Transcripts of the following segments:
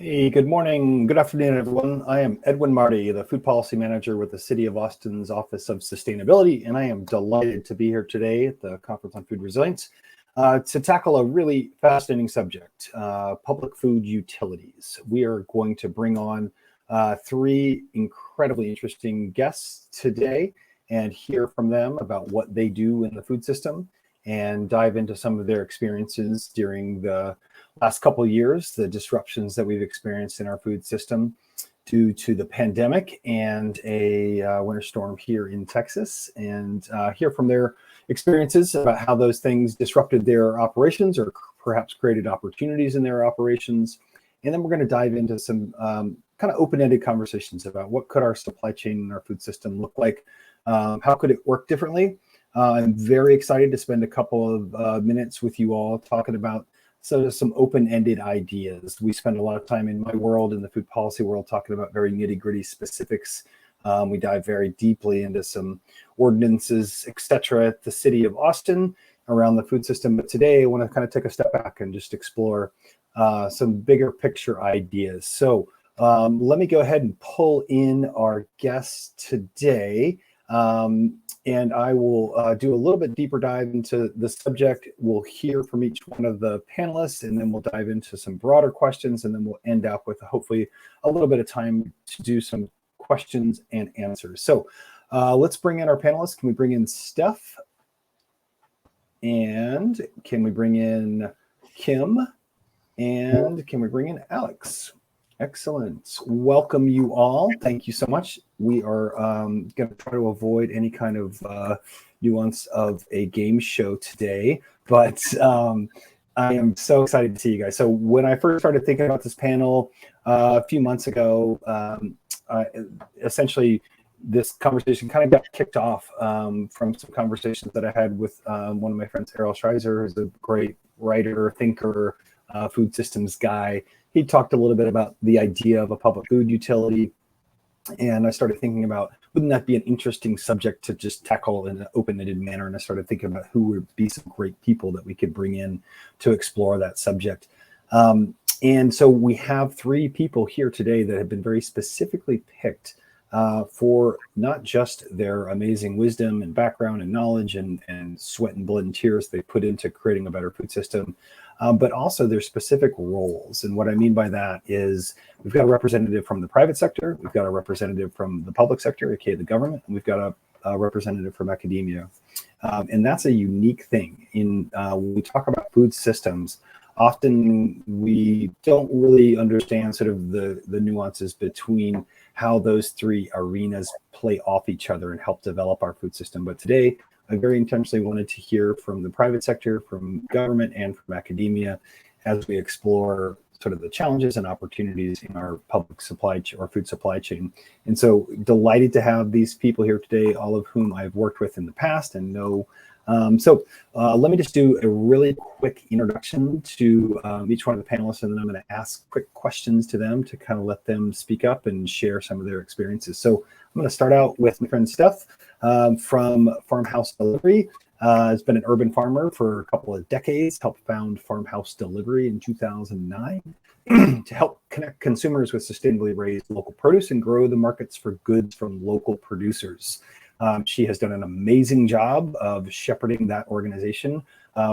Hey, good morning, good afternoon, everyone. I am Edwin Marty, the Food Policy Manager with the City of Austin's Office of Sustainability, and I am delighted to be here today at the Conference on Food Resilience to tackle a really fascinating subject, public food utilities. We are going to bring on three incredibly interesting guests today and hear from them about what they do in the food system and dive into some of their experiences during the last couple of years, the disruptions that we've experienced in our food system due to the pandemic and a winter storm here in Texas, and hear from their experiences about how those things disrupted their operations or perhaps created opportunities in their operations. And then we're going to dive into some kind of open-ended conversations about what could our supply chain and our food system look like, how could it work differently. I'm very excited to spend a couple of minutes with you all talking about some open-ended ideas. We spend a lot of time in my world, in the food policy world, talking about very nitty-gritty specifics. We dive very deeply into some ordinances, etc., at the city of Austin around the food system. But today I want to kind of take a step back and just explore some bigger picture ideas. So let me go ahead and pull in our guests today. And I will do a little bit deeper dive into the subject. We'll hear from each one of the panelists, and then we'll dive into some broader questions, and then we'll end up with hopefully a little bit of time to do some questions and answers. So let's bring in our panelists. Can we bring in Steph? And can we bring in Kim? And can we bring in Alex? Excellent. Welcome you all. Thank you so much. We are going to try to avoid any kind of nuance of a game show today, but I am so excited to see you guys. So when I first started thinking about this panel a few months ago, essentially this conversation kind of got kicked off from some conversations that I had with one of my friends, Errol Schreiser, who's a great writer, thinker, food systems guy. He talked a little bit about the idea of a public food utility, and I started thinking about, wouldn't that be an interesting subject to just tackle in an open-ended manner? And I started thinking about who would be some great people that we could bring in to explore that subject. And so we have three people here today that have been very specifically picked for not just their amazing wisdom and background and knowledge and sweat and blood and tears they put into creating a better food system, but also their specific roles. And what I mean by that is we've got a representative from the private sector, we've got a representative from the public sector, aka the government, and we've got a representative from academia. And that's a unique thing. When we talk about food systems, often we don't really understand sort of the nuances between how those three arenas play off each other and help develop our food system. But today, I very intentionally wanted to hear from the private sector, from government, and from academia as we explore sort of the challenges and opportunities in our public supply or food supply chain. And so delighted to have these people here today, all of whom I've worked with in the past and know. So let me just do a really quick introduction to each one of the panelists, and then I'm going to ask quick questions to them to kind of let them speak up and share some of their experiences. So I'm going to start out with my friend Steph from Farmhouse Delivery. Has been an urban farmer for a couple of decades, helped found Farmhouse Delivery in 2009 to help connect consumers with sustainably raised local produce and grow the markets for goods from local producers. She has done an amazing job of shepherding that organization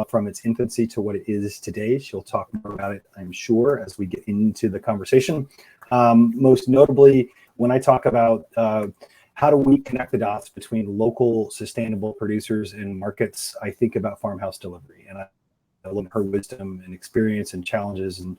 from its infancy to what it is today. She'll talk more about it, I'm sure, as we get into the conversation. Most notably, when I talk about how do we connect the dots between local sustainable producers and markets, I think about Farmhouse Delivery, and I love her wisdom and experience and challenges and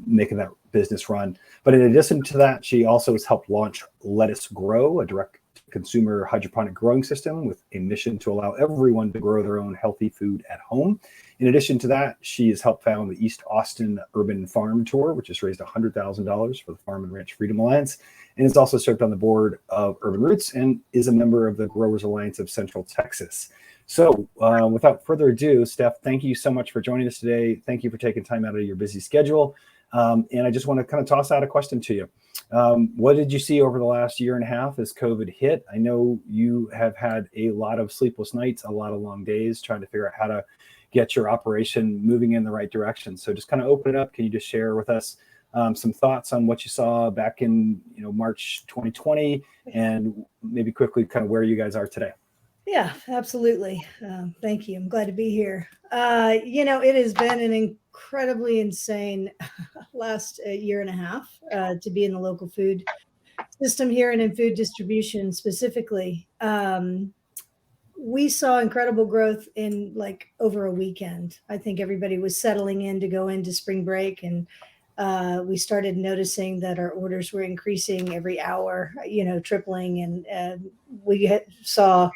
making that business run. But in addition to that, she also has helped launch Let Us Grow, a direct consumer hydroponic growing system with a mission to allow everyone to grow their own healthy food at home. In addition to that, she has helped found the East Austin Urban Farm Tour, which has raised $100,000 for the Farm and Ranch Freedom Alliance, and has also served on the board of Urban Roots and is a member of the Growers Alliance of Central Texas. So without further ado, Steph, thank you so much for joining us today. Thank you for taking time out of your busy schedule. And I just want to kind of toss out a question to you. What did you see over the last year and a half as COVID hit? I know you have had a lot of sleepless nights, a lot of long days trying to figure out how to get your operation moving in the right direction. So just kind of open it up. Can you just share with us some thoughts on what you saw back in March 2020, and maybe quickly kind of where you guys are today. Yeah, absolutely. Thank you. I'm glad to be here. It has been an incredibly insane last year and a half to be in the local food system here and in food distribution specifically. We saw incredible growth in like over a weekend. I think everybody was settling in to go into spring break, and we started noticing that our orders were increasing every hour, tripling, and we saw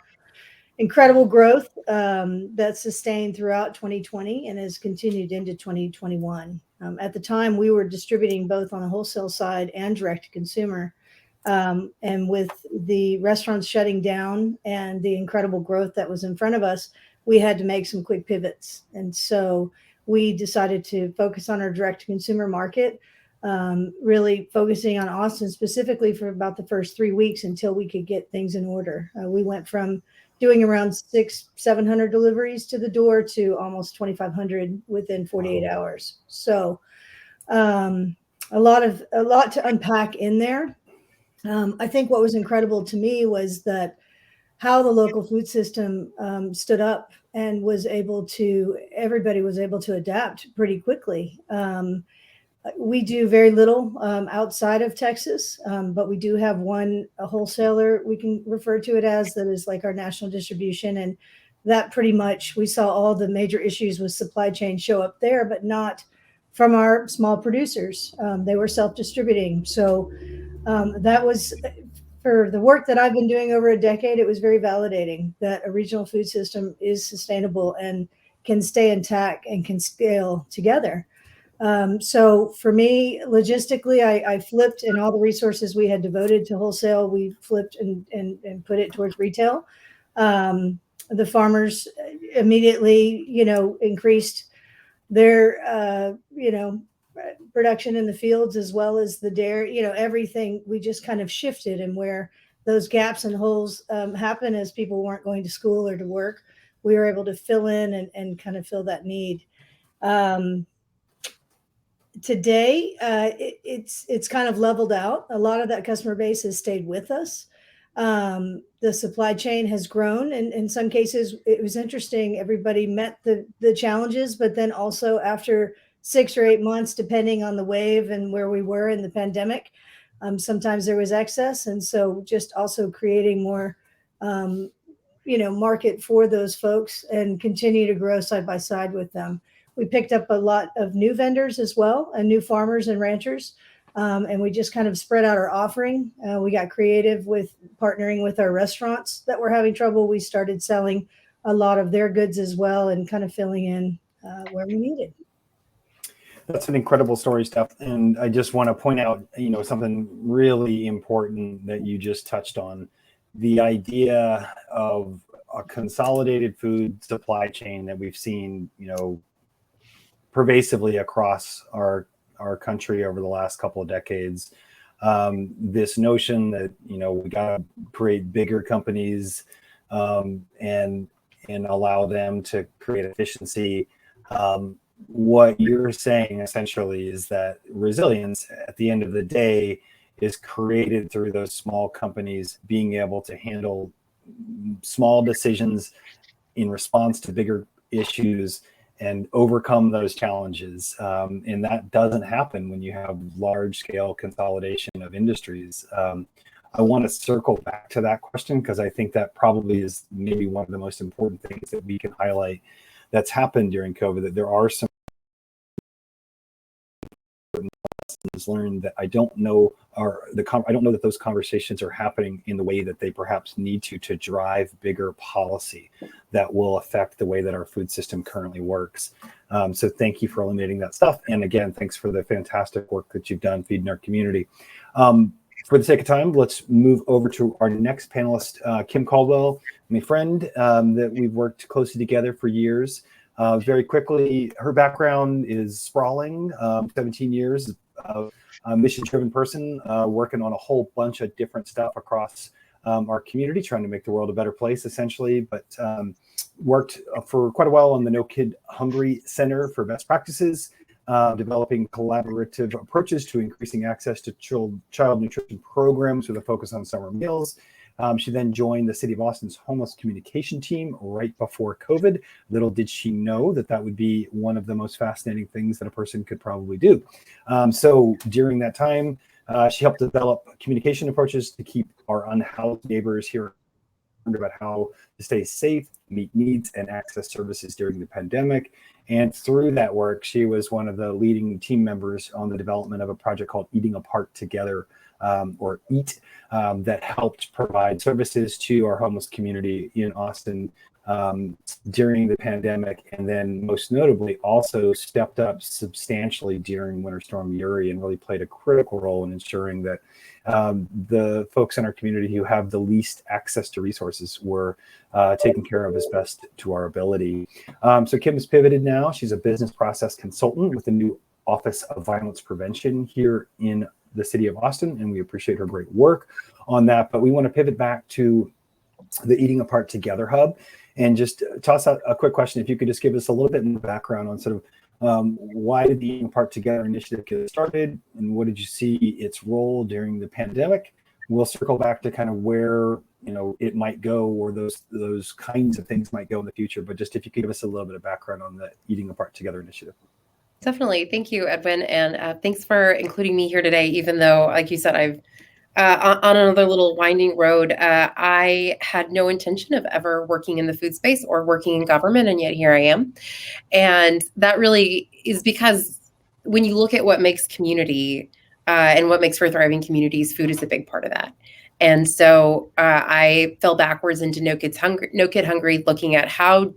incredible growth that sustained throughout 2020 and has continued into 2021. At the time, we were distributing both on the wholesale side and direct to consumer. And with the restaurants shutting down and the incredible growth that was in front of us, we had to make some quick pivots. And so we decided to focus on our direct to consumer market, really focusing on Austin specifically for about the first 3 weeks until we could get things in order. We went from doing around 700 deliveries to the door to almost 2,500 within 48 hours. So a lot to unpack in there. I think what was incredible to me was that how the local food system stood up and everybody was able to adapt pretty quickly. We do very little outside of Texas, but we do have a wholesaler, we can refer to it as, that is like our national distribution. And that pretty much, we saw all the major issues with supply chain show up there, but not from our small producers. They were self-distributing. So that was, for the work that I've been doing over a decade, it was very validating that a regional food system is sustainable and can stay intact and can scale together. So for me, logistically, I flipped, and all the resources we had devoted to wholesale, we flipped and put it towards retail. The farmers immediately, increased their, production in the fields, as well as the dairy, everything. We just kind of shifted, and where those gaps and holes happen as people weren't going to school or to work, we were able to fill in and kind of fill that need. Today, it's kind of leveled out. A lot of that customer base has stayed with us. The supply chain has grown, and in some cases, it was interesting. Everybody met the challenges, but then also after 6 or 8 months, depending on the wave and where we were in the pandemic, sometimes there was excess, and so just also creating more, market for those folks and continue to grow side by side with them. We picked up a lot of new vendors as well, and new farmers and ranchers. And we just kind of spread out our offering. We got creative with partnering with our restaurants that were having trouble. We started selling a lot of their goods as well, and kind of filling in where we needed. That's an incredible story, Steph. And I just want to point out, something really important that you just touched on: the idea of a consolidated food supply chain that we've seen, pervasively across our country over the last couple of decades. This notion that we got to create bigger companies and allow them to create efficiency. What you're saying essentially is that resilience, at the end of the day, is created through those small companies being able to handle small decisions in response to bigger issues and overcome those challenges. And that doesn't happen when you have large-scale consolidation of industries. I want to circle back to that question, because I think that probably is maybe one of the most important things that we can highlight that's happened during COVID, that there are some lessons learned that I don't know that those conversations are happening in the way that they perhaps need to drive bigger policy that will affect the way that our food system currently works. So thank you for eliminating that stuff. And again, thanks for the fantastic work that you've done feeding our community. For the sake of time, let's move over to our next panelist, Kim Caldwell, my friend that we've worked closely together for years. Very quickly, her background is sprawling, 17 years of a mission-driven person, working on a whole bunch of different stuff across our community, trying to make the world a better place, essentially, but worked for quite a while on the No Kid Hungry Center for Best Practices, developing collaborative approaches to increasing access to child nutrition programs with a focus on summer meals. She then joined the City of Austin's homeless communication team right before COVID. Little did she know that that would be one of the most fascinating things that a person could probably do. So during that time, she helped develop communication approaches to keep our unhoused neighbors here about how to stay safe, meet needs, and access services during the pandemic. And through that work, she was one of the leading team members on the development of a project called Eating Apart Together, or EAT, that helped provide services to our homeless community in Austin during the pandemic, and then most notably also stepped up substantially during Winter Storm Uri and really played a critical role in ensuring that the folks in our community who have the least access to resources were taken care of as best to our ability. So Kim has pivoted now. She's a business process consultant with the new Office of Violence Prevention here in the City of Austin, and we appreciate her great work on that. But we want to pivot back to the Eating Apart Together Hub and just toss out a quick question. If you could just give us a little bit more background on sort of why did the Eating Apart Together initiative get started, and what did you see its role during the pandemic? We'll circle back to kind of where it might go, or those kinds of things might go in the future. But just if you could give us a little bit of background on the Eating Apart Together initiative. Definitely. Thank you, Edwin. And thanks for including me here today, even though, like you said, I've on another little winding road. I had no intention of ever working in the food space or working in government, and yet here I am. And that really is because when you look at what makes community and what makes for thriving communities, food is a big part of that. And so I fell backwards into No Kid Hungry, looking at how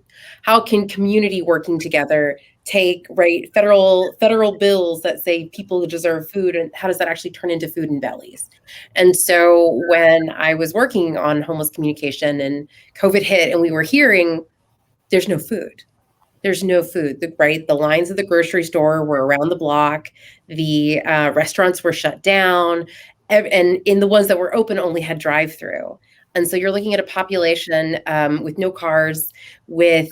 can community working together take federal bills that say people deserve food, and how does that actually turn into food in bellies? And so when I was working on homeless communication and COVID hit, and we were hearing there's no food. There's no food, right? The lines at the grocery store were around the block. The restaurants were shut down. And in the ones that were open only had drive-through. And so you're looking at a population with no cars, with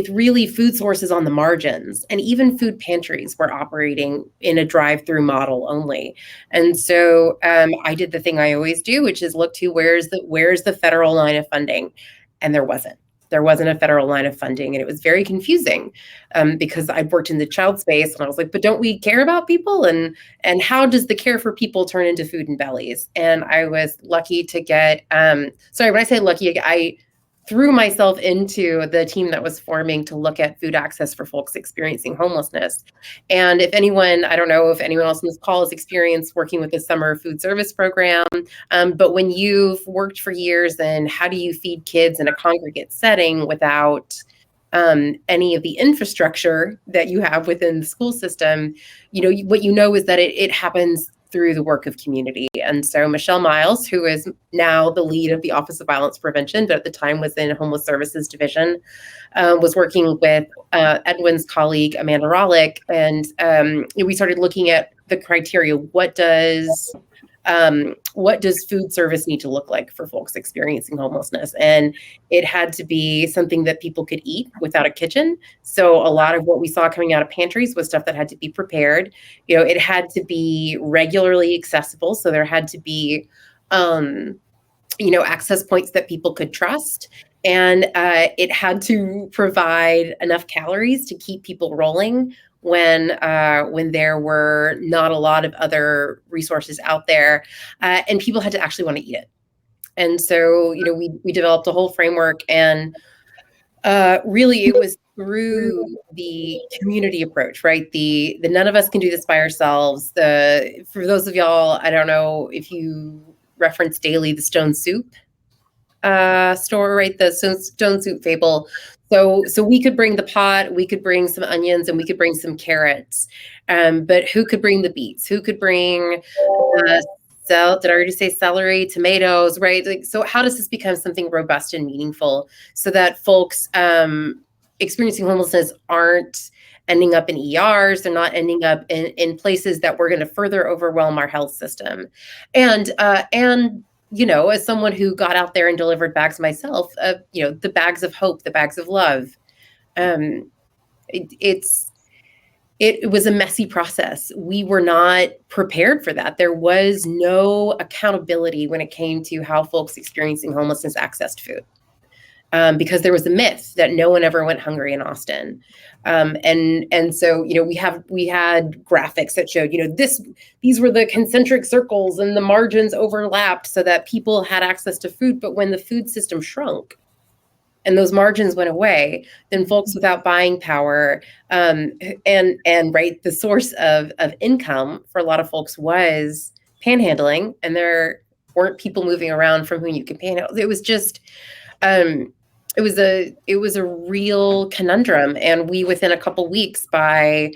really food sources on the margins, and even food pantries were operating in a drive-through model only. And so I did the thing I always do, which is look to where's the federal line of funding, and there wasn't a federal line of funding. And it was very confusing because I'd worked in the child space, and I was like, but don't we care about people? And how does the care for people turn into food in bellies? And I was lucky to get, when I say lucky, I threw myself into the team that was forming to look at food access for folks experiencing homelessness. And if anyone, I don't know if anyone else in this call has experienced working with the summer food service program, but when you've worked for years, then how do you feed kids in a congregate setting without any of the infrastructure that you have within the school system? What you know is that it happens through the work of community. And so Michelle Miles, who is now the lead of the Office of Violence Prevention, but at the time was in Homeless Services Division, was working with Edwin's colleague, Amanda Rollick, and we started looking at the criteria. What does food service need to look like for folks experiencing homelessness? And it had to be something that people could eat without a kitchen. So a lot of what we saw coming out of pantries was stuff that had to be prepared. It had to be regularly accessible. So there had to be, access points that people could trust. And it had to provide enough calories to keep people rolling when there were not a lot of other resources out there, and people had to actually want to eat it. And so, we developed a whole framework, and really it was through the community approach, right? The none of us can do this by ourselves. For those of y'all, I don't know if you reference daily the Stone Soup store, right? The Stone Soup fable. So we could bring the pot, we could bring some onions, and we could bring some carrots. But who could bring the beets? Who could bring, did I already say celery, tomatoes, right? So how does this become something robust and meaningful so that folks experiencing homelessness aren't ending up in ERs, they're not ending up in places that we're going to further overwhelm our health system. And as someone who got out there and delivered bags myself, the bags of hope, the bags of love, it's it was a messy process. We were not prepared for that. There was no accountability when it came to how folks experiencing homelessness accessed food. Because there was a myth that no one ever went hungry in Austin. And so, we had graphics that showed, these were the concentric circles and the margins overlapped so that people had access to food. But when the food system shrunk and those margins went away, then folks without buying power, and right, the source of income for a lot of folks was panhandling, and there weren't people moving around from whom you could panhandle. It was just, it was a real conundrum, and we, within a couple weeks, by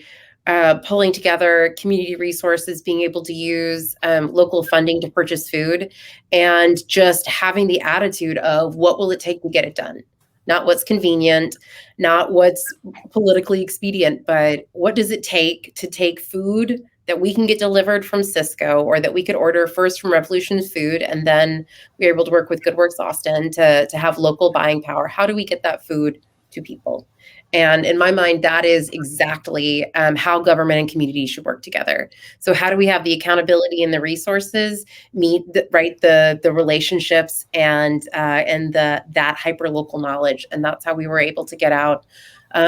pulling together community resources, being able to use local funding to purchase food, and just having the attitude of what will it take to get it done, not what's convenient, not what's politically expedient, but what does it take to take food that we can get delivered from Cisco, or that we could order first from Revolution Food, and then we were able to work with Good Works Austin to have local buying power. How do we get that food to people? And in my mind, that is exactly how government and community should work together. So how do we have the accountability and the resources meet the relationships and that hyper local knowledge? And that's how we were able to get out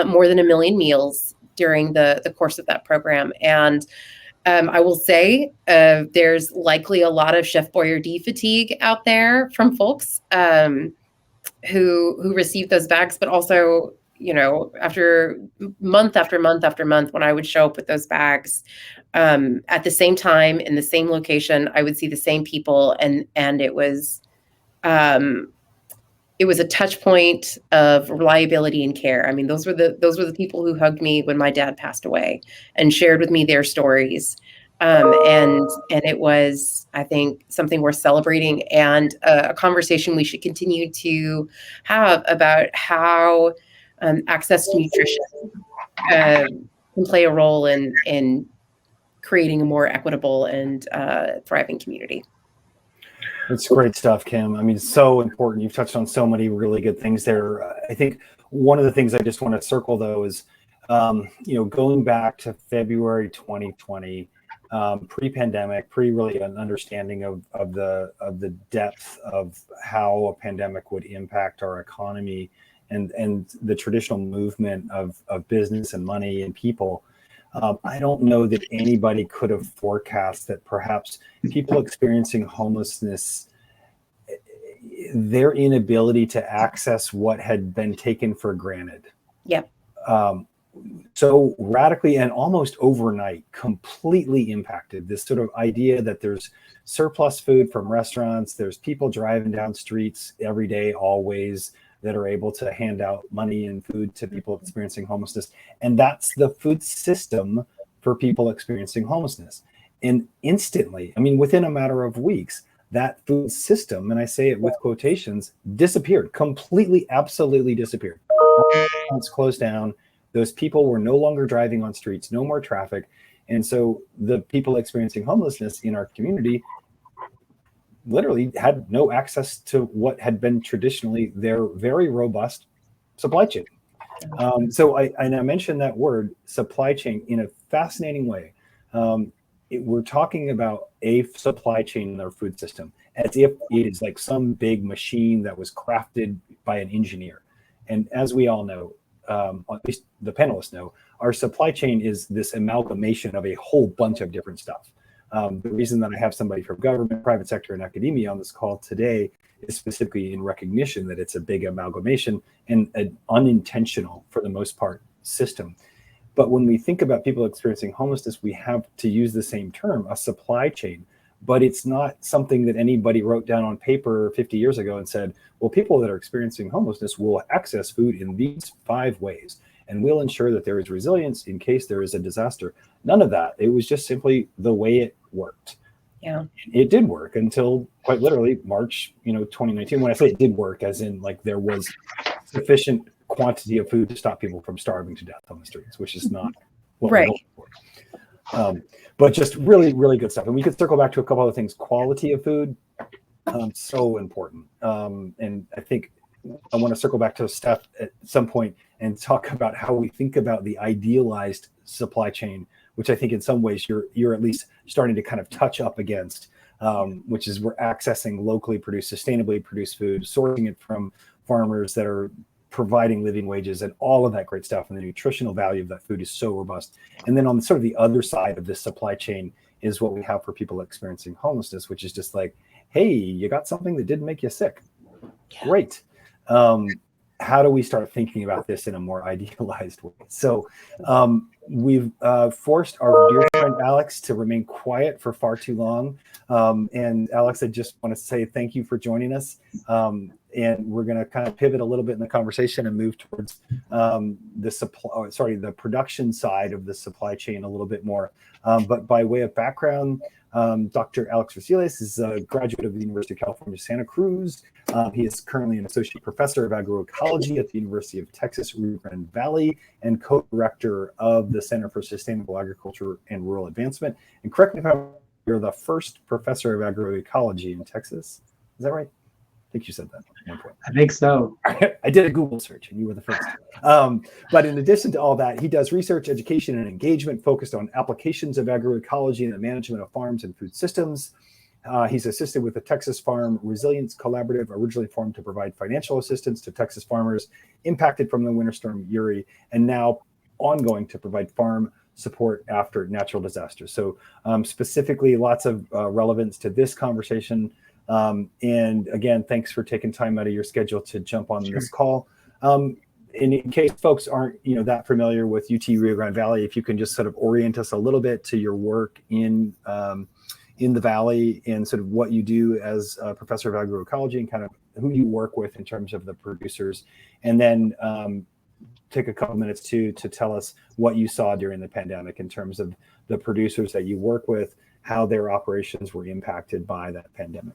more than 1 million meals during the course of that program. And I will say there's likely a lot of Chef Boyardee fatigue out there from folks who received those bags, but also, after month after month after month, when I would show up with those bags at the same time in the same location, I would see the same people, and it was a touch point of reliability and care. I mean, those were the people who hugged me when my dad passed away and shared with me their stories. And it was, I think, something worth celebrating, and a conversation we should continue to have about how access to nutrition can play a role in creating a more equitable and thriving community. It's great stuff, Kim. I mean, it's so important. You've touched on so many really good things there. I think one of the things I just want to circle, though, is, going back to February 2020, pre-pandemic, really an understanding of the depth of how a pandemic would impact our economy and the traditional movement of business and money and people. I don't know that anybody could have forecast that perhaps people experiencing homelessness, their inability to access what had been taken for granted. Yep. So radically and almost overnight completely impacted this sort of idea that there's surplus food from restaurants, there's people driving down streets every day, always, that are able to hand out money and food to people experiencing homelessness. And that's the food system for people experiencing homelessness. And instantly, I mean, within a matter of weeks, that food system, and I say it with quotations, disappeared, completely, absolutely disappeared. Restaurants closed down. Those people were no longer driving on streets, no more traffic. And so the people experiencing homelessness in our community literally had no access to what had been traditionally their very robust supply chain. So I mentioned that word supply chain in a fascinating way. We're talking about a supply chain in our food system as if it is like some big machine that was crafted by an engineer. And as we all know, at least the panelists know, our supply chain is this amalgamation of a whole bunch of different stuff. The reason that I have somebody from government, private sector, and academia on this call today is specifically in recognition that it's a big amalgamation and an unintentional, for the most part, system. But when we think about people experiencing homelessness, we have to use the same term, a supply chain. But it's not something that anybody wrote down on paper 50 years ago and said, well, people that are experiencing homelessness will access food in these 5 ways. And we'll ensure that there is resilience in case there is a disaster. None of that. It was just simply the way it worked. Yeah, it did work until quite literally March, 2019. When I say it did work, as in like there was sufficient quantity of food to stop people from starving to death on the streets, which is not what we're hoping for. But just really, really good stuff. And we could circle back to a couple other things. Quality of food, so important. And I think I want to circle back to Steph at some point and talk about how we think about the idealized supply chain, which I think in some ways you're at least starting to kind of touch up against, which is we're accessing locally produced, sustainably produced food, sourcing it from farmers that are providing living wages and all of that great stuff. And the nutritional value of that food is so robust. And then on sort of the other side of this supply chain is what we have for people experiencing homelessness, which is just like, hey, you got something that didn't make you sick. Great. How do we start thinking about this in a more idealized way? So we've forced our dear friend Alex to remain quiet for far too long. And Alex, I just want to say thank you for joining us. And we're going to kind of pivot a little bit in the conversation and move towards the production side of the supply chain a little bit more. But by way of background, Dr. Alex Rasiles is a graduate of the University of California, Santa Cruz. He is currently an associate professor of agroecology at the University of Texas, Rio Grande Valley, and co-director of the Center for Sustainable Agriculture and Rural Advancement. And correct me if I'm wrong, you're the first professor of agroecology in Texas. Is that right? I think you said that at one point. I think so. I did a Google search and you were the first. But in addition to all that, he does research, education, and engagement focused on applications of agroecology and the management of farms and food systems. He's assisted with the Texas Farm Resilience Collaborative, originally formed to provide financial assistance to Texas farmers impacted from the Winter Storm Uri, and now ongoing to provide farm support after natural disasters. So specifically, lots of relevance to this conversation. And again, thanks for taking time out of your schedule to jump on this call. And in case folks aren't, that familiar with UT Rio Grande Valley, if you can just sort of orient us a little bit to your work in the Valley and sort of what you do as a professor of agroecology and kind of who you work with in terms of the producers, and then take a couple minutes to tell us what you saw during the pandemic in terms of the producers that you work with, how their operations were impacted by that pandemic.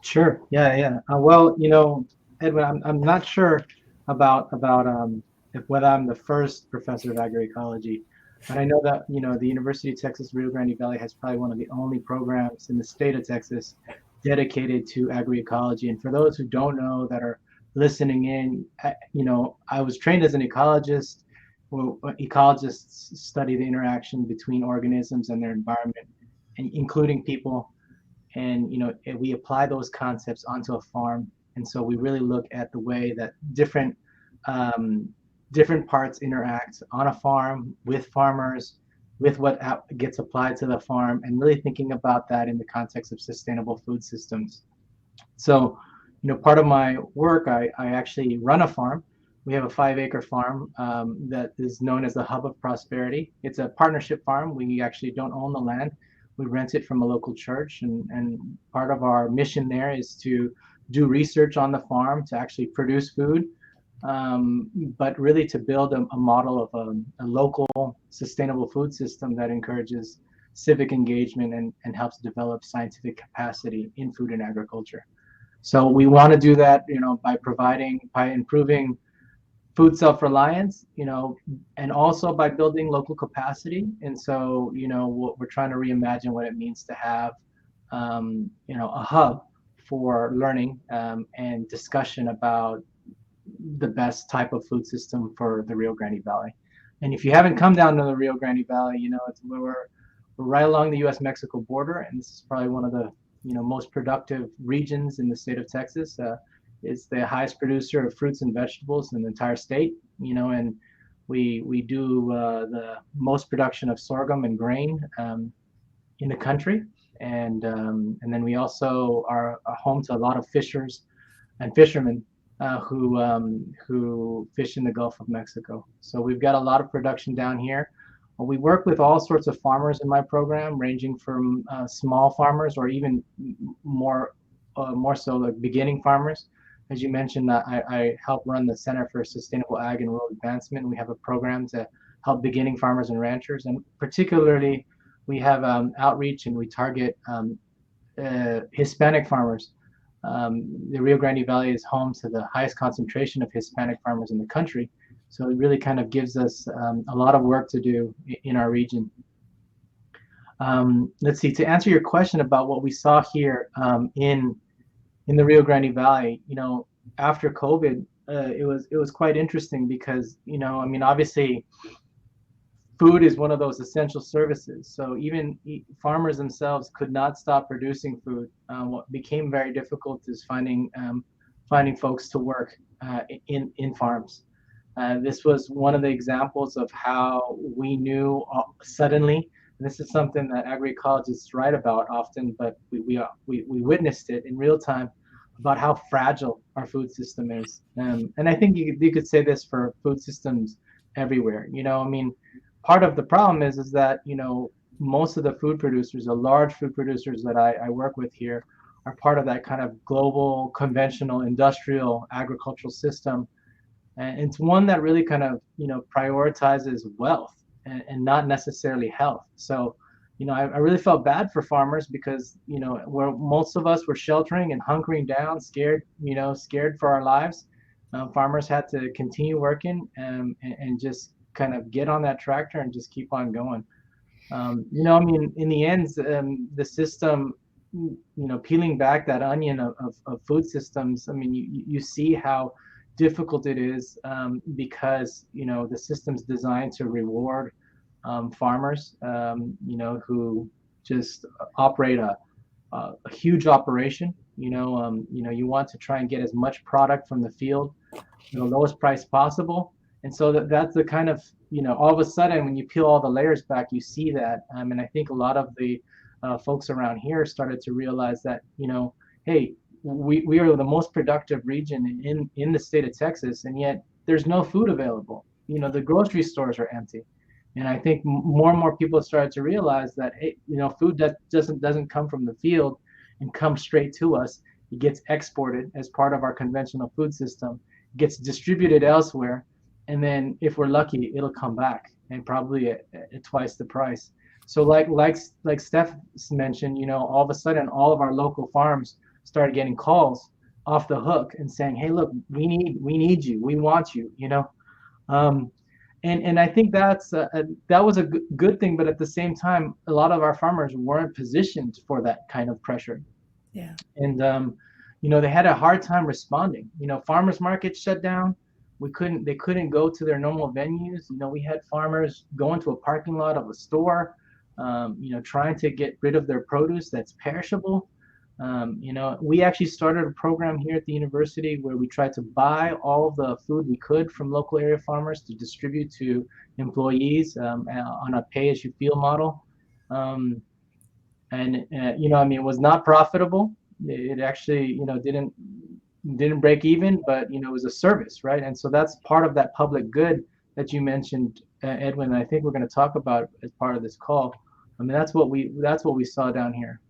Sure. Yeah. Well, Edwin, I'm not sure about whether I'm the first professor of agroecology, but I know that the University of Texas Rio Grande Valley has probably one of the only programs in the state of Texas dedicated to agroecology. And for those who don't know that are listening in, I was trained as an ecologist. Well, ecologists study the interaction between organisms and their environment, and including people. And we apply those concepts onto a farm, and so we really look at the way that different parts interact on a farm with farmers, with what gets applied to the farm, and really thinking about that in the context of sustainable food systems. So, part of my work, I actually run a farm. We have a 5-acre farm that is known as the Hub of Prosperity. It's a partnership farm. We actually don't own the land. We rent it from a local church, and part of our mission there is to do research on the farm to actually produce food, but really to build a model of a local sustainable food system that encourages civic engagement and helps develop scientific capacity in food and agriculture. So we want to do that, by improving food self-reliance, and also by building local capacity. And so, we're trying to reimagine what it means to have, a hub for learning and discussion about the best type of food system for the Rio Grande Valley. And if you haven't come down to the Rio Grande Valley, we're right along the U.S.-Mexico border, and this is probably one of the most productive regions in the state of Texas. It's the highest producer of fruits and vegetables in the entire state, and we do the most production of sorghum and grain in the country, and then we also are home to a lot of fishers and fishermen who fish in the Gulf of Mexico. So we've got a lot of production down here. We work with all sorts of farmers in my program, ranging from small farmers or even more so like beginning farmers. As you mentioned, I help run the Center for Sustainable Ag and Rural Advancement. We have a program to help beginning farmers and ranchers, and particularly we have outreach and we target Hispanic farmers. The Rio Grande Valley is home to the highest concentration of Hispanic farmers in the country, so it really kind of gives us a lot of work to do in our region. Let's see, to answer your question about what we saw here in the Rio Grande Valley, after COVID, it was quite interesting because, I mean, obviously food is one of those essential services. So even farmers themselves could not stop producing food. What became very difficult is finding folks to work in farms. This was one of the examples of how we knew suddenly. And this is something that agroecologists write about often, but we witnessed it in real time about how fragile our food system is. And I think you could say this for food systems everywhere. I mean, part of the problem is that most of the food producers, the large food producers that I work with here, are part of that kind of global, conventional, industrial agricultural system. And it's one that really kind of prioritizes wealth and not necessarily health. So I really felt bad for farmers because where most of us were sheltering and hunkering down, scared for our lives. Farmers had to continue working and just kind of get on that tractor and just keep on going. I mean, in the end, the system, peeling back that onion of food systems, I mean, you see how difficult it is because, the system's designed to reward farmers, who just operate a huge operation. You want to try and get as much product from the field, the lowest price possible. And so that's the kind of, all of a sudden when you peel all the layers back, you see that. And I think a lot of the folks around here started to realize that, hey, we are the most productive region in the state of Texas, and yet there's no food available. The grocery stores are empty. And I think more and more people started to realize that, hey, food that doesn't come from the field and come straight to us. It gets exported as part of our conventional food system, gets distributed elsewhere, and then if we're lucky, it'll come back, and probably at twice the price. So like Steph mentioned, all of a sudden all of our local farms started getting calls off the hook and saying, hey, look, we need you, we want you, and I think that was a good thing, but at the same time, a lot of our farmers weren't positioned for that kind of pressure. Yeah. And they had a hard time responding. Farmers markets shut down. They couldn't go to their normal venues. We had farmers go into a parking lot of a store, trying to get rid of their produce that's perishable. We actually started a program here at the university where we tried to buy all of the food we could from local area farmers to distribute to employees on a pay-as-you-feel model. And I mean, it was not profitable. It actually, didn't break even, but it was a service, right? And so that's part of that public good that you mentioned, Edwin. And I think we're going to talk about as part of this call. I mean, that's what we saw down here.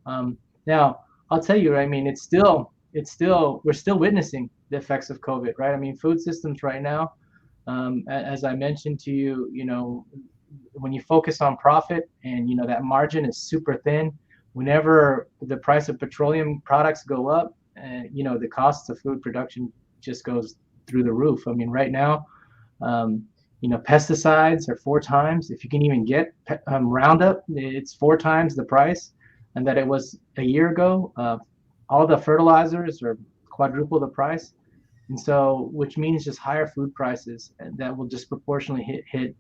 Now, I'll tell you, I mean, we're still witnessing the effects of COVID, right? I mean, food systems right now, as I mentioned to you, when you focus on profit and, that margin is super thin, whenever the price of petroleum products go up, the cost of food production just goes through the roof. I mean, right now, pesticides are 4 times, if you can even get Roundup, it's 4 times the price and that it was a year ago. All the fertilizers are quadruple the price. And so, which means just higher food prices, and that will disproportionately hit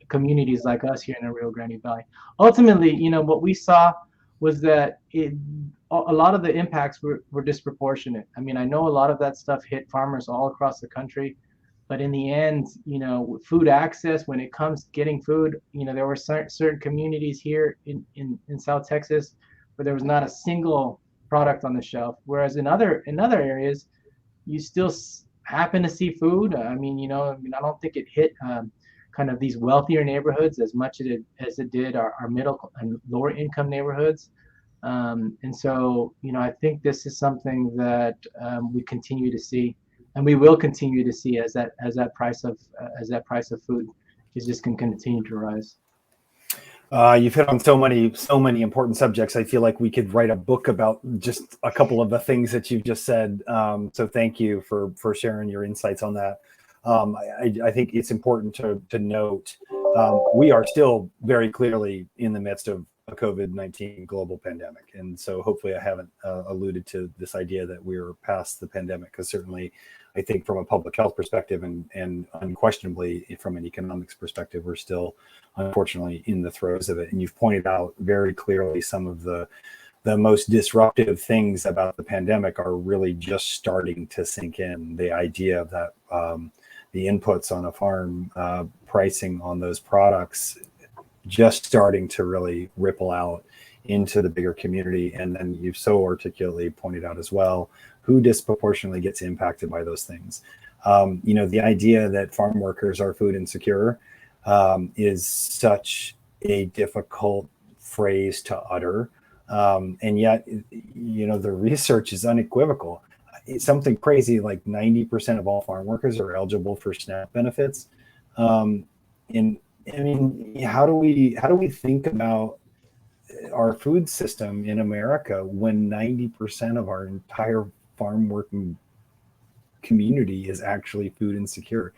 communities like us here in the Rio Grande Valley. Ultimately, what we saw was that a lot of the impacts were disproportionate. I mean, I know a lot of that stuff hit farmers all across the country, but in the end, food access, when it comes to getting food, there were certain communities here in South Texas where there was not a single product on the shelf, whereas in other areas, you still happen to see food. I mean, I don't think it hit kind of these wealthier neighborhoods as much as it did our middle and lower income neighborhoods. And so, I think this is something that we continue to see, and we will continue to see as that price of food is just going to continue to rise. You've hit on so many important subjects. I feel like we could write a book about just a couple of the things that you've just said. So thank you for sharing your insights on that. I think it's important to note we are still very clearly in the midst of a COVID-19 global pandemic. And so hopefully I haven't alluded to this idea that we're past the pandemic, because certainly I think from a public health perspective and unquestionably from an economics perspective, we're still unfortunately in the throes of it. And you've pointed out very clearly some of the most disruptive things about the pandemic are really just starting to sink in. The idea of that the inputs on a farm, pricing on those products, just starting to really ripple out into the bigger community. And then you've so articulately pointed out as well, who disproportionately gets impacted by those things. The idea that farm workers are food insecure is such a difficult phrase to utter. And yet, the research is unequivocal. It's something crazy like 90% of all farm workers are eligible for SNAP benefits. And I mean, how do we think about our food system in America when 90% of our entire farm working community is actually food insecure?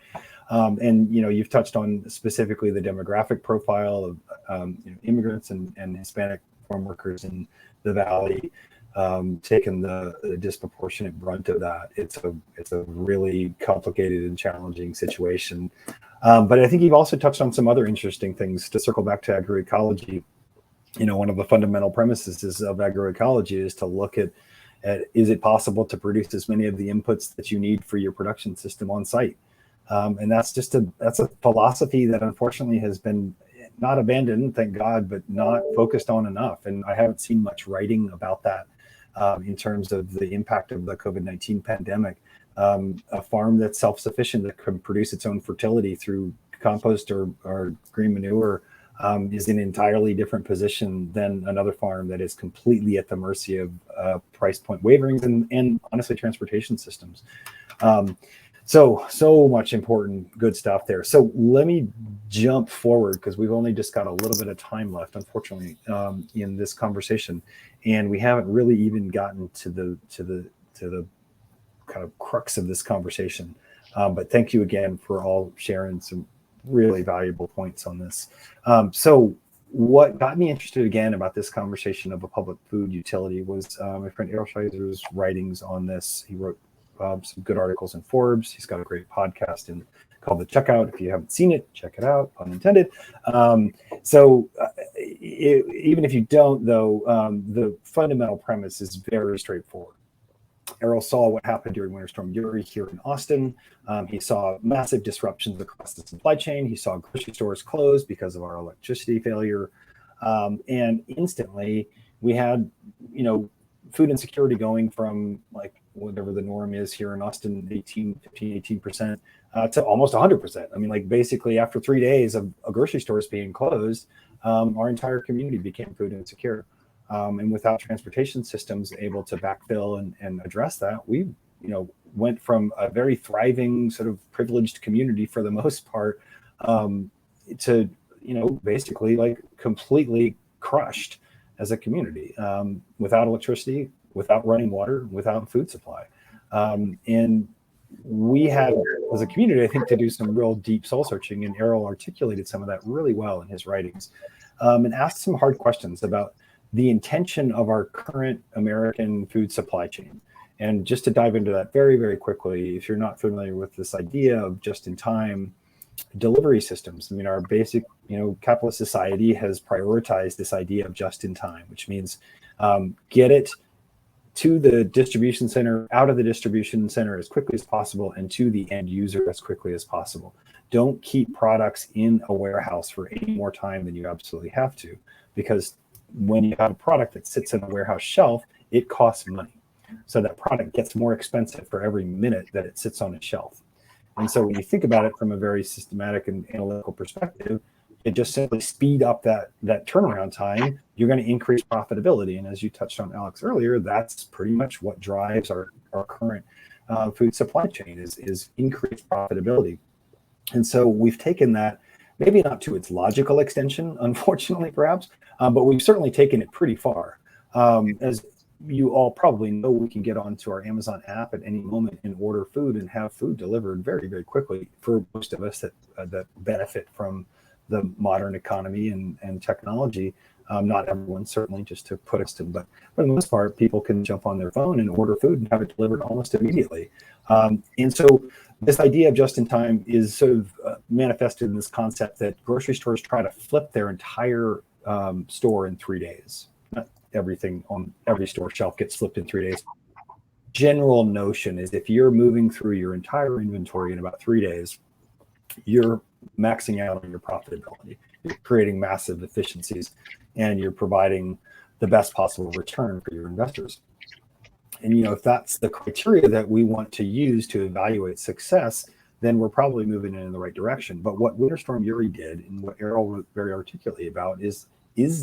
And you've touched on specifically the demographic profile of immigrants and Hispanic farm workers in the Valley, taking the disproportionate brunt of that. It's a really complicated and challenging situation. But I think you've also touched on some other interesting things. To circle back to agroecology, one of the fundamental premises of agroecology is to look at is it possible to produce as many of the inputs that you need for your production system on site? And that's a philosophy that unfortunately has been not abandoned, thank God, but not focused on enough. And I haven't seen much writing about that in terms of the impact of the COVID-19 pandemic. A farm that's self-sufficient, that can produce its own fertility through compost or green manure, is in an entirely different position than another farm that is completely at the mercy of price point waverings and honestly transportation systems. So much important good stuff there. So let me jump forward because we've only just got a little bit of time left, unfortunately, in this conversation, and we haven't really even gotten to the kind of crux of this conversation. But thank you again for all sharing some really valuable points on this. So what got me interested again about this conversation of a public food utility was my friend Errol Scheiser's writings on this. He wrote some good articles in Forbes. He's got a great podcast called The Checkout. If you haven't seen it, check it out, pun intended. Even if you don't, though, the fundamental premise is very straightforward. Errol saw what happened during Winter Storm Uri here in Austin. He saw massive disruptions across the supply chain. He saw grocery stores close because of our electricity failure. And instantly we had, food insecurity going from like whatever the norm is here in Austin, 18% to almost 100%. I mean, like basically after 3 days of grocery stores being closed, our entire community became food insecure. And without transportation systems able to backfill and address that, we, went from a very thriving sort of privileged community for the most part to, basically like completely crushed as a community, without electricity, without running water, without food supply. And we had, as a community, I think, to do some real deep soul searching, and Errol articulated some of that really well in his writings, and asked some hard questions about the intention of our current American food supply chain. And just to dive into that very, very quickly, if you're not familiar with this idea of just-in-time delivery systems, I mean, our basic, capitalist society has prioritized this idea of just-in-time, which means get it to the distribution center, out of the distribution center as quickly as possible, and to the end user as quickly as possible. Don't keep products in a warehouse for any more time than you absolutely have to, because when you have a product that sits in a warehouse shelf, it costs money. So that product gets more expensive for every minute that it sits on a shelf. And so when you think about it from a very systematic and analytical perspective, it just simply speed up that turnaround time. You're going to increase profitability. And as you touched on, Alex, earlier, that's pretty much what drives our current food supply chain is increased profitability. And so we've taken that, maybe not to its logical extension, unfortunately, perhaps, but we've certainly taken it pretty far. As you all probably know, we can get onto our Amazon app at any moment and order food and have food delivered very, very quickly for most of us that benefit from the modern economy and technology. Not everyone, certainly, just to put it, but for the most part, people can jump on their phone and order food and have it delivered almost immediately. And so this idea of just in time is sort of manifested in this concept that grocery stores try to flip their entire store in 3 days. Not everything on every store shelf gets flipped in 3 days. General notion is if you're moving through your entire inventory in about 3 days, you're maxing out on your profitability. You're creating massive efficiencies, and you're providing the best possible return for your investors. And if that's the criteria that we want to use to evaluate success, then we're probably moving in the right direction. But what Winter Storm Uri did, and what Errol wrote very articulately about, is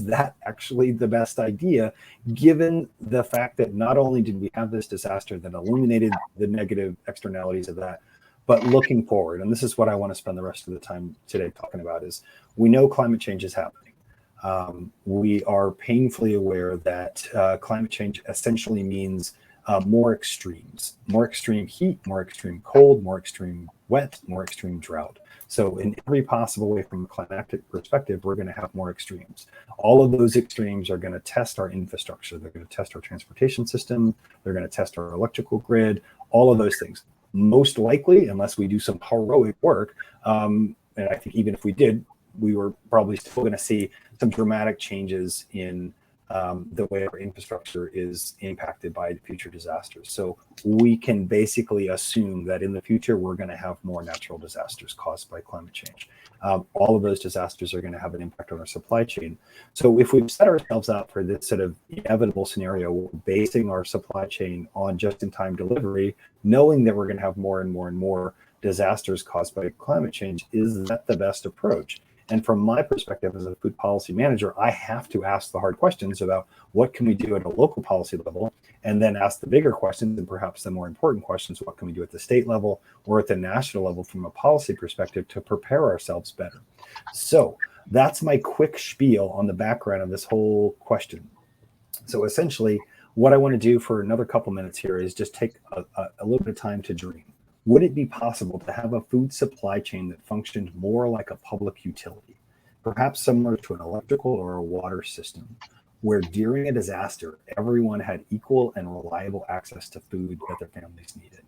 that actually the best idea, given the fact that not only did we have this disaster that illuminated the negative externalities of that, but looking forward, and this is what I want to spend the rest of the time today talking about, is we know climate change is happening. We are painfully aware that climate change essentially means more extremes, more extreme heat, more extreme cold, more extreme wet, more extreme drought. So in every possible way from a climatic perspective, we're going to have more extremes. All of those extremes are going to test our infrastructure. They're going to test our transportation system. They're going to test our electrical grid, all of those things. Most likely, unless we do some heroic work, and I think even if we did, we were probably still going to see some dramatic changes in the way our infrastructure is impacted by future disasters. So we can basically assume that in the future, we're going to have more natural disasters caused by climate change. All of those disasters are going to have an impact on our supply chain. So if we've set ourselves up for this sort of inevitable scenario, we're basing our supply chain on just-in-time delivery, knowing that we're going to have more and more and more disasters caused by climate change. Is that the best approach? And from my perspective as a food policy manager, I have to ask the hard questions about what can we do at a local policy level, and then ask the bigger questions and perhaps the more important questions, what can we do at the state level or at the national level from a policy perspective to prepare ourselves better. So that's my quick spiel on the background of this whole question. So essentially, what I want to do for another couple minutes here is just take a little bit of time to dream. Would it be possible to have a food supply chain that functioned more like a public utility, perhaps similar to an electrical or a water system, where during a disaster, everyone had equal and reliable access to food that their families needed?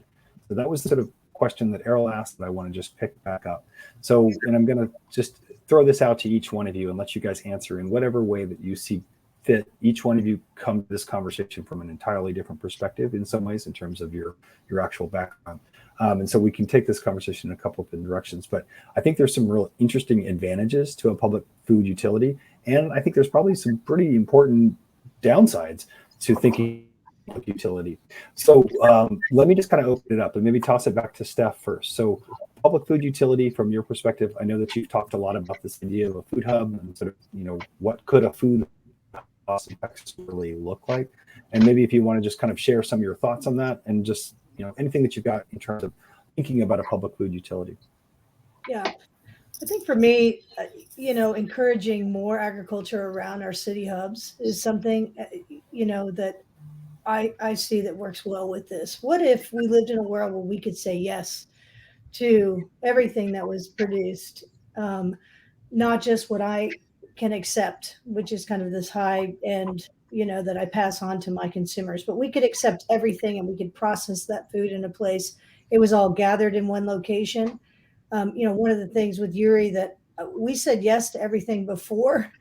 So that was the sort of question that Errol asked that I want to just pick back up. So, and I'm going to just throw this out to each one of you and let you guys answer in whatever way that you see fit. Each one of you come to this conversation from an entirely different perspective in some ways in terms of your actual background. And so we can take this conversation in a couple of different directions, but I think there's some real interesting advantages to a public food utility. And I think there's probably some pretty important downsides to thinking public utility. So let me just kind of open it up and maybe toss it back to Steph first. So public food utility, from your perspective, I know that you've talked a lot about this idea of a food hub and sort of, what could a food cost effects really look like? And maybe if you want to just kind of share some of your thoughts on that and just anything that you've got in terms of thinking about a public food utility. Yeah, I think for me, encouraging more agriculture around our city hubs is something, that I see that works well with this. What if we lived in a world where we could say yes to everything that was produced, not just what I can accept, which is kind of this high end, that I pass on to my consumers, but we could accept everything and we could process that food in a place. It was all gathered in one location. One of the things with Uri that we said yes to everything before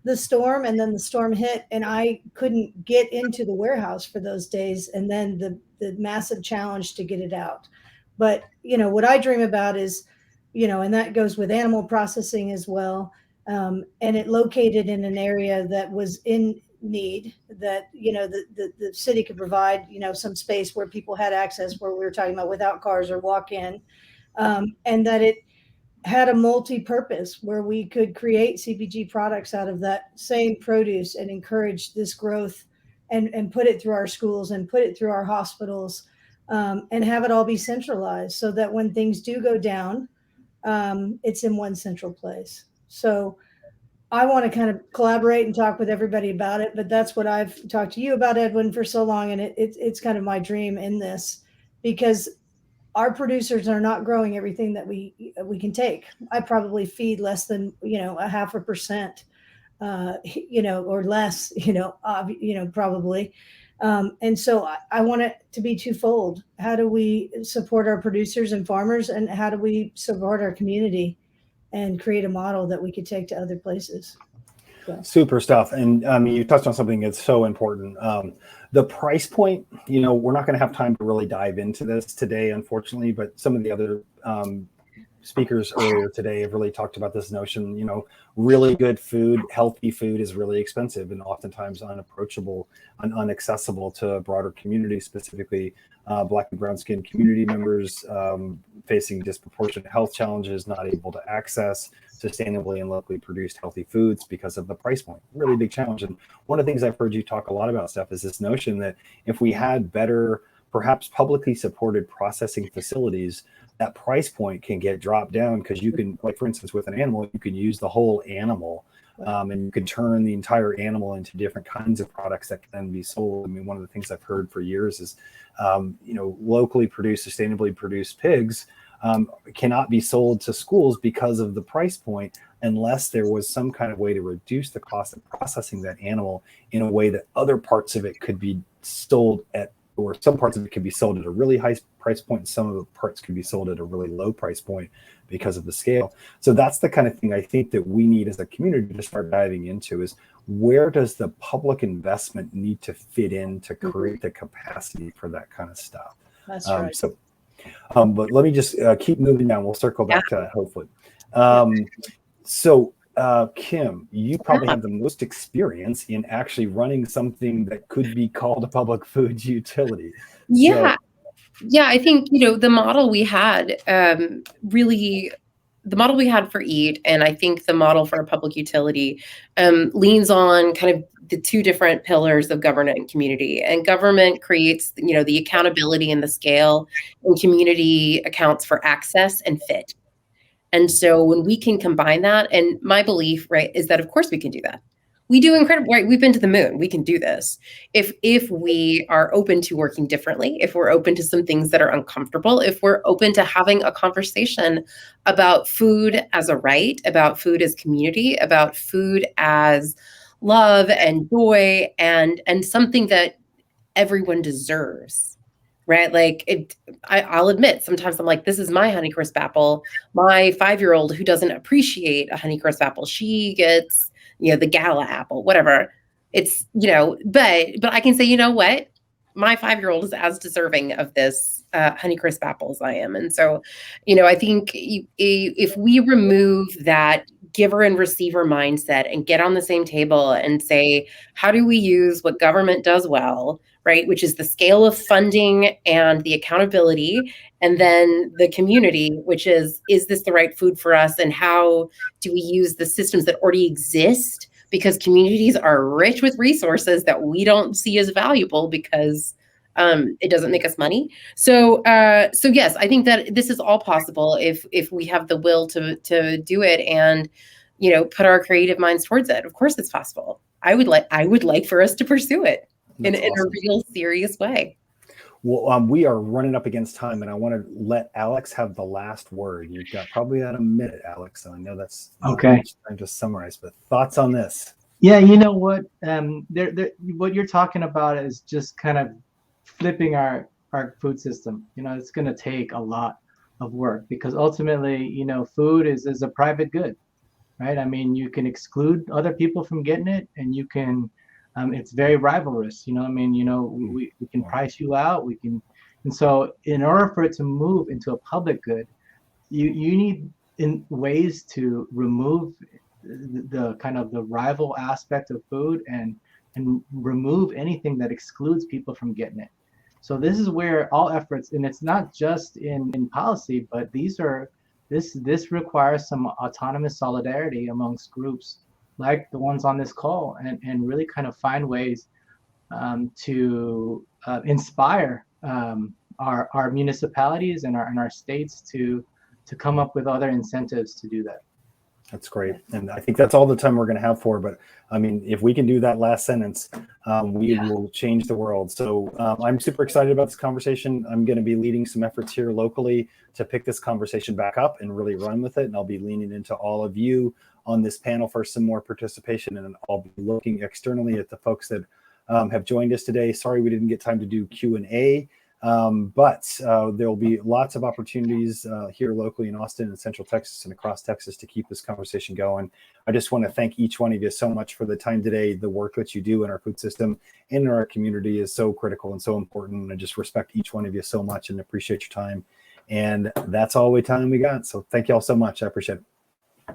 the storm, and then the storm hit and I couldn't get into the warehouse for those days. And then the massive challenge to get it out. But, what I dream about is, and that goes with animal processing as well. And it located in an area that was in need, that the city could provide some space where people had access, where we were talking about without cars or walk in, and that it had a multi-purpose where we could create CPG products out of that same produce and encourage this growth and put it through our schools and put it through our hospitals, and have it all be centralized so that when things do go down, it's in one central place. So I want to kind of collaborate and talk with everybody about it, but that's what I've talked to you about, Edwin, for so long. And it's kind of my dream in this, because our producers are not growing everything that we can take. I probably feed less than, 0.5%. or less, probably. And so I want it to be twofold. How do we support our producers and farmers, and how do we support our community and create a model that we could take to other places? So. Super stuff. And you touched on something that's so important. The price point, we're not going to have time to really dive into this today, unfortunately, but some of the other speakers earlier today have really talked about this notion, really good food, healthy food is really expensive and oftentimes unapproachable and inaccessible to a broader community, specifically Black and brown skinned community members facing disproportionate health challenges, not able to access sustainably and locally produced healthy foods because of the price point. Really big challenge. And one of the things I've heard you talk a lot about, Steph, is this notion that if we had better, perhaps publicly supported processing facilities, that price point can get dropped down, because you can, like for instance, with an animal, you can use the whole animal and you can turn the entire animal into different kinds of products that can then be sold. I mean, one of the things I've heard for years is, locally produced, sustainably produced pigs cannot be sold to schools because of the price point, unless there was some kind of way to reduce the cost of processing that animal in a way that other parts of it could be sold at, or some parts of it could be sold at a really high price point, and some of the parts could be sold at a really low price point because of the scale. So that's the kind of thing I think that we need as a community to start diving into, is where does the public investment need to fit in to create the capacity for that kind of stuff? That's right. But let me just keep moving down. We'll circle back to that, hopefully. So Kim, you probably have the most experience in actually running something that could be called a public food utility. Yeah. Yeah, I think, the model we had the model we had for EAT, and I think the model for a public utility leans on kind of the two different pillars of government and community. And government creates, the accountability and the scale, and community accounts for access and fit. And so when we can combine that, and my belief, right, is that of course we can do that. We do incredible, right? We've been to the moon. We can do this. If we are open to working differently, if we're open to some things that are uncomfortable, if we're open to having a conversation about food as a right, about food as community, about food as love and joy, and something that everyone deserves, right? Like I'll admit, sometimes I'm like, this is my Honeycrisp apple. My 5-year-old who doesn't appreciate a Honeycrisp apple, she gets, the gala apple, whatever. It's, but I can say, you know what? My 5-year-old is as deserving of this Honeycrisp apple as I am. And so, I think if we remove that giver and receiver mindset and get on the same table and say, how do we use what government does well, right? Which is the scale of funding and the accountability, and then the community, which is this the right food for us? And how do we use the systems that already exist? Because communities are rich with resources that we don't see as valuable because it doesn't make us money. So yes, I think that this is all possible if we have the will to do it and, put our creative minds towards it. Of course it's possible. I would like for us to pursue it in a real serious way. Well, we are running up against time, and I want to let Alex have the last word. You've got probably about a minute, Alex. So I know that's okay. Time to summarize, but thoughts on this? Yeah, you know what? What you're talking about is just kind of flipping our food system. It's going to take a lot of work, because ultimately, food is a private good, right? I mean, you can exclude other people from getting it, and you can. It's very rivalrous, we can price you out, and so in order for it to move into a public good, you need in ways to remove the kind of the rival aspect of food and remove anything that excludes people from getting it. So this is where all efforts, and it's not just in policy, but this requires some autonomous solidarity amongst groups like the ones on this call, and really kind of find ways to inspire our municipalities and our states to come up with other incentives to do that. That's great. And I think that's all the time we're going to have for, but I mean, if we can do that last sentence, we will change the world. So I'm super excited about this conversation. I'm going to be leading some efforts here locally to pick this conversation back up and really run with it. And I'll be leaning into all of you on this panel for some more participation. And I'll be looking externally at the folks that have joined us today. Sorry, we didn't get time to do Q&A. But there'll be lots of opportunities here locally in Austin and Central Texas and across Texas to keep this conversation going. I just want to thank each one of you so much for the time today. The work that you do in our food system and in our community is so critical and so important. And I just respect each one of you so much and appreciate your time. And that's all the time we got. So thank you all so much. I appreciate it.